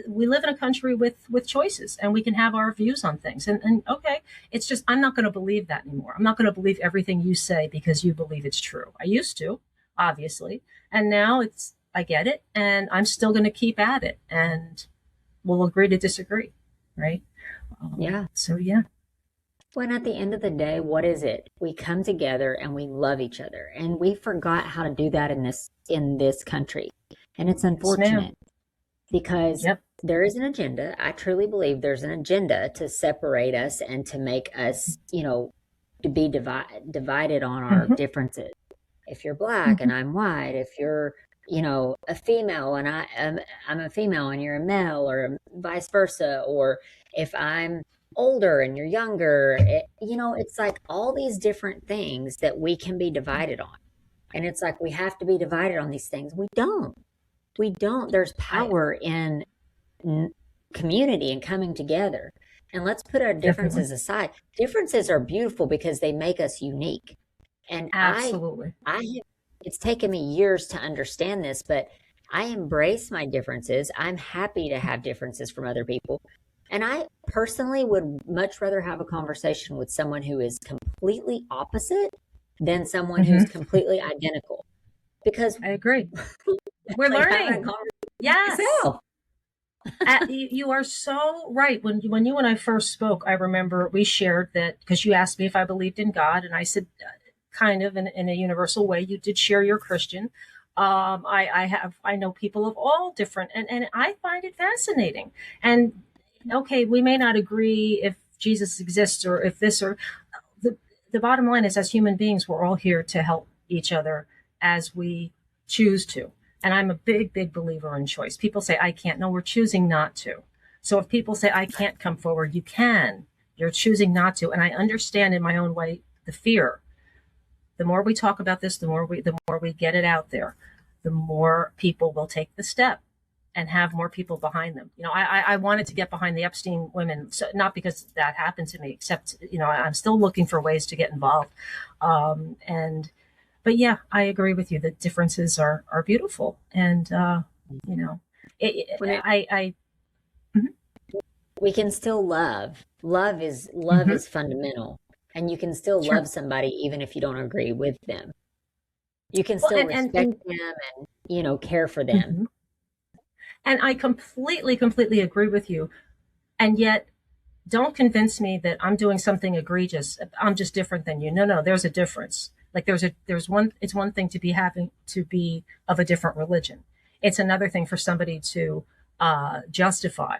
we live in a country with choices and we can have our views on things. And okay, it's just I'm not going to believe that anymore. I'm not going to believe everything you say because you believe it's true. I used to, obviously, and now it's I get it, and I'm still going to keep at it, and we'll agree to disagree, right? Yeah. So yeah, When at the end of the day, what is it? We come together and we love each other. And we forgot how to do that in this country. And it's yes, ma'am. unfortunate because Yep. there is an agenda. I truly believe there's an agenda to separate us and to make us, to be divided on our Hmm. differences. If you're black Hmm. and I'm white, if you're, a female and I'm a female and you're a male, or vice versa, or if I'm older and you're younger, it's like all these different things that we can be divided on. And it's like we have to be divided on these things. We don't. We don't. There's I power in community and coming together. And let's put our definitely, differences aside. Differences are beautiful because they make us unique. And absolutely. I have, it's taken me years to understand this, but I embrace my differences. I'm happy to have differences from other people. And I personally would much rather have a conversation with someone who is completely opposite than someone who's Hmm. completely identical. Because I agree. We're like having a learning. conversation with Yes. myself. You are so right. When you and I first spoke, I remember we shared that because you asked me if I believed in God, and I said, kind of in a universal way, you did share your Christian. I know people of all different, and I find it fascinating. And okay, we may not agree if Jesus exists or if this or the the bottom line is, as human beings, we're all here to help each other as we choose to. And I'm a big believer in choice. People say I can't. No, we're choosing not to. So if people say I can't come forward, you can. You're choosing not to. And I understand in my own way the fear. The more we talk about this, the more we get it out there, the more people will take the step and have more people behind them. I wanted to get behind the Epstein women, so not because that happened to me, except I'm still looking for ways to get involved. And but yeah, I agree with you that differences are beautiful, and you know, When it, I mhm, we can still love. Love mhm, is fundamental. And you can still sure. love somebody even if you don't agree with them. You can Well, still respect and them and, care for them. mhm. And I completely agree with you. And yet, don't convince me that I'm doing something egregious. I'm just different than you. No, there's a difference. Like there's one, it's one thing to be of a different religion. It's another thing for somebody to justify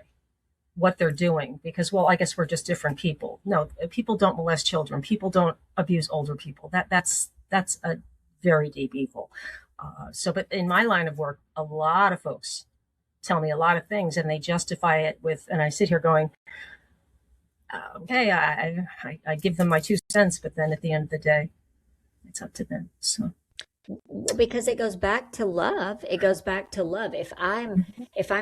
what they're doing because, well, I guess we're just different people. No, people don't molest children. People don't abuse older people. That's a very deep evil. But in my line of work, a lot of folks tell me a lot of things and they justify it with, and I sit here going, okay, I give them my 2 cents, but then at the end of the day, it's up to them. So, Well, because it goes back to love. It goes back to love. If I'm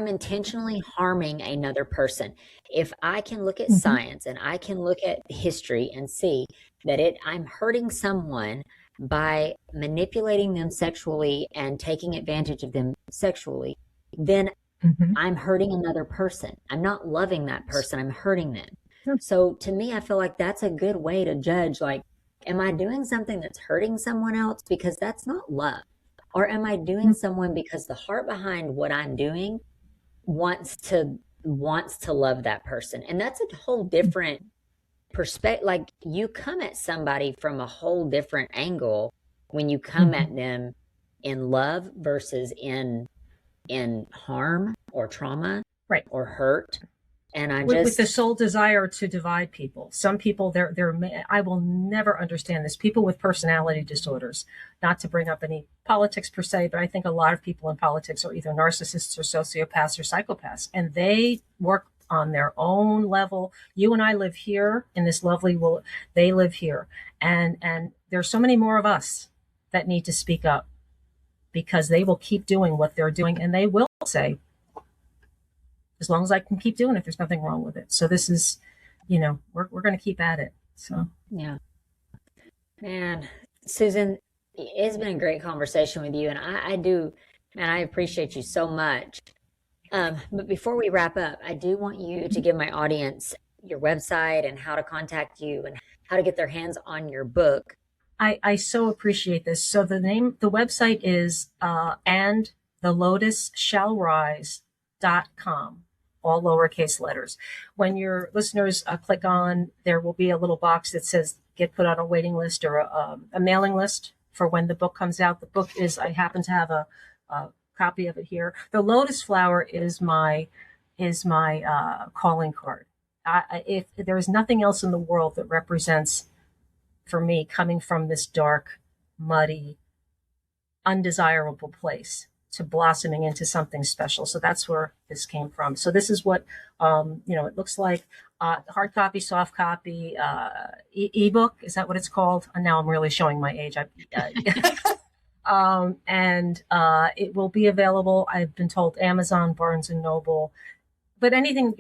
intentionally harming another person, if I can look at mm-hmm, science and I can look at history and see that I'm hurting someone by manipulating them sexually and taking advantage of them sexually, then mm-hmm, I'm hurting another person. I'm not loving that person. I'm hurting them. yeah, So to me, I feel like that's a good way to judge, like, am I doing something that's hurting someone else? Because that's not love. Or am I doing someone because the heart behind what I'm doing wants to love that person? And that's a whole different perspective. Like you come at somebody from a whole different angle when you come mm-hmm, at them in love versus in harm or trauma right. or hurt. And I With the just, sole desire to divide people. Some people, I will never understand this. People with personality disorders, not to bring up any politics per se, but I think a lot of people in politics are either narcissists or sociopaths or psychopaths, and they work on their own level. You and I live here in this lovely, well, they live here. And there's so many more of us that need to speak up because they will keep doing what they're doing and they will say, as long as I can keep doing it, there's nothing wrong with it. So this is, we're going to keep at it. So yeah, man, Susan, it's been a great conversation with you, and I do, man, I appreciate you so much. But before we wrap up, I do want you to give my audience your website and how to contact you and how to get their hands on your book. I so appreciate this. So the website is and the lotus shall rise.com, all lowercase letters. When your listeners click on, there will be a little box that says get put on a waiting list or a mailing list for when the book comes out. The book is, I happen to have a copy of it here. The lotus flower is my calling card. If there is nothing else in the world that represents, for me, coming from this dark, muddy, undesirable place to blossoming into something special. So that's where this came from. So this is what it looks like. Hard copy, soft copy, ebook. Is that what it's called? And now I'm really showing my age. And it will be available. I've been told Amazon, Barnes and Noble, but anything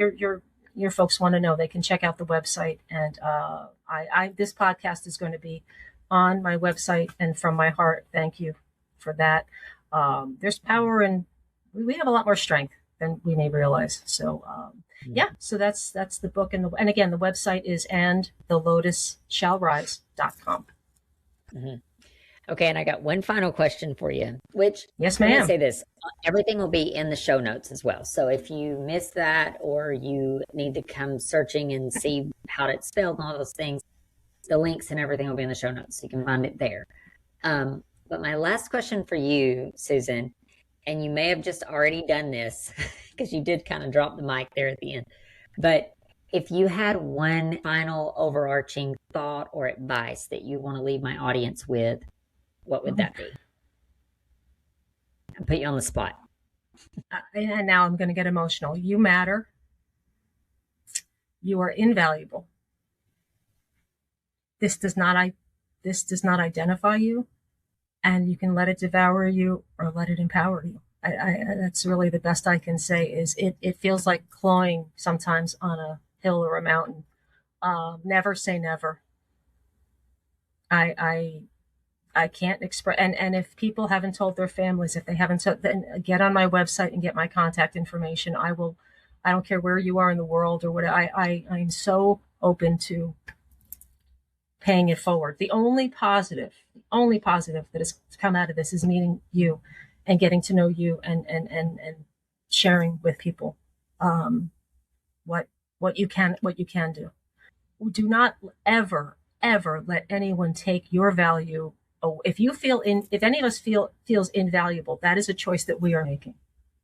your folks want to know, they can check out the website. And this podcast is going to be on my website, and from my heart, thank you for that. There's power, and we have a lot more strength than we may realize. So so that's the book, and again, the website is andthelotusshallrise.com. Mm-hmm. Okay, and I got one final question for you, which, yes, let ma'am. me say this, everything will be in the show notes as well. So if you missed that, or you need to come searching and see how it's spelled and all those things, the links and everything will be in the show notes. So you can find it there. But my last question for you, Susan, and you may have just already done this because you did kind of drop the mic there at the end, but if you had one final overarching thought or advice that you want to leave my audience with, what would that be? I'll put you on the spot. And now I'm going to get emotional. You matter. You are invaluable. This does not identify you, and you can let it devour you or let it empower you. That's really the best I can say. Is it feels like clawing sometimes on a hill or a mountain. Never say never. I can't express, and if people haven't told their families, if they haven't told, then get on my website and get my contact information. I don't care where you are in the world or what. I'm so open to paying it forward. The only positive that has come out of this is meeting you and getting to know you and sharing with people what you can do. Do not ever let anyone take your value. If any of us feels invaluable, that is a choice that we are making.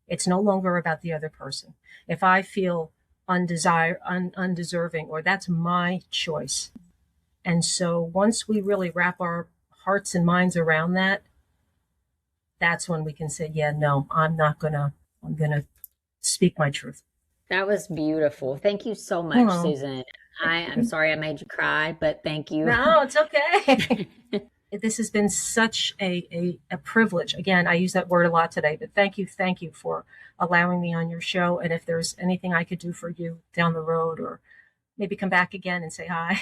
It's no longer about the other person. If I feel undeserving, or that's my choice. And so once we really wrap our hearts and minds around that, that's when we can say, yeah, no, I'm going to speak my truth. That was beautiful. Thank you so much, Susan. I'm sorry I made you cry, but thank you. No, it's okay. This has been such a privilege. Again, I use that word a lot today, but thank you for allowing me on your show. And if there's anything I could do for you down the road, or maybe come back again and say hi,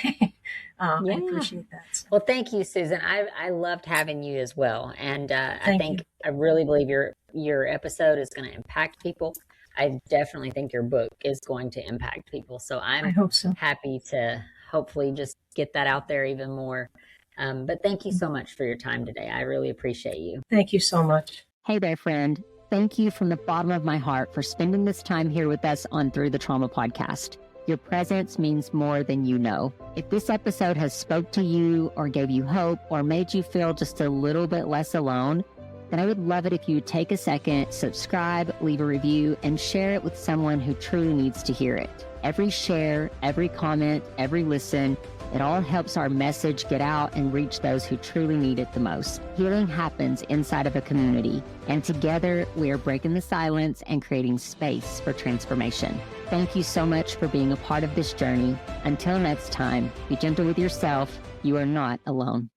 I appreciate that. Well, thank you, Susan. I loved having you as well. And I really believe your episode is going to impact people. I definitely think your book is going to impact people. So I hope so. Happy to hopefully just get that out there even more. But thank you so much for your time today. I really appreciate you. Thank you so much. Hey there, friend. Thank you from the bottom of my heart for spending this time here with us on Through the Trauma podcast. Your presence means more than you know. If this episode has spoke to you or gave you hope or made you feel just a little bit less alone, then I would love it if you would take a second, subscribe, leave a review, and share it with someone who truly needs to hear it. Every share, every comment, every listen, it all helps our message get out and reach those who truly need it the most. Healing happens inside of a community, and together we are breaking the silence and creating space for transformation. Thank you so much for being a part of this journey. Until next time, be gentle with yourself. You are not alone.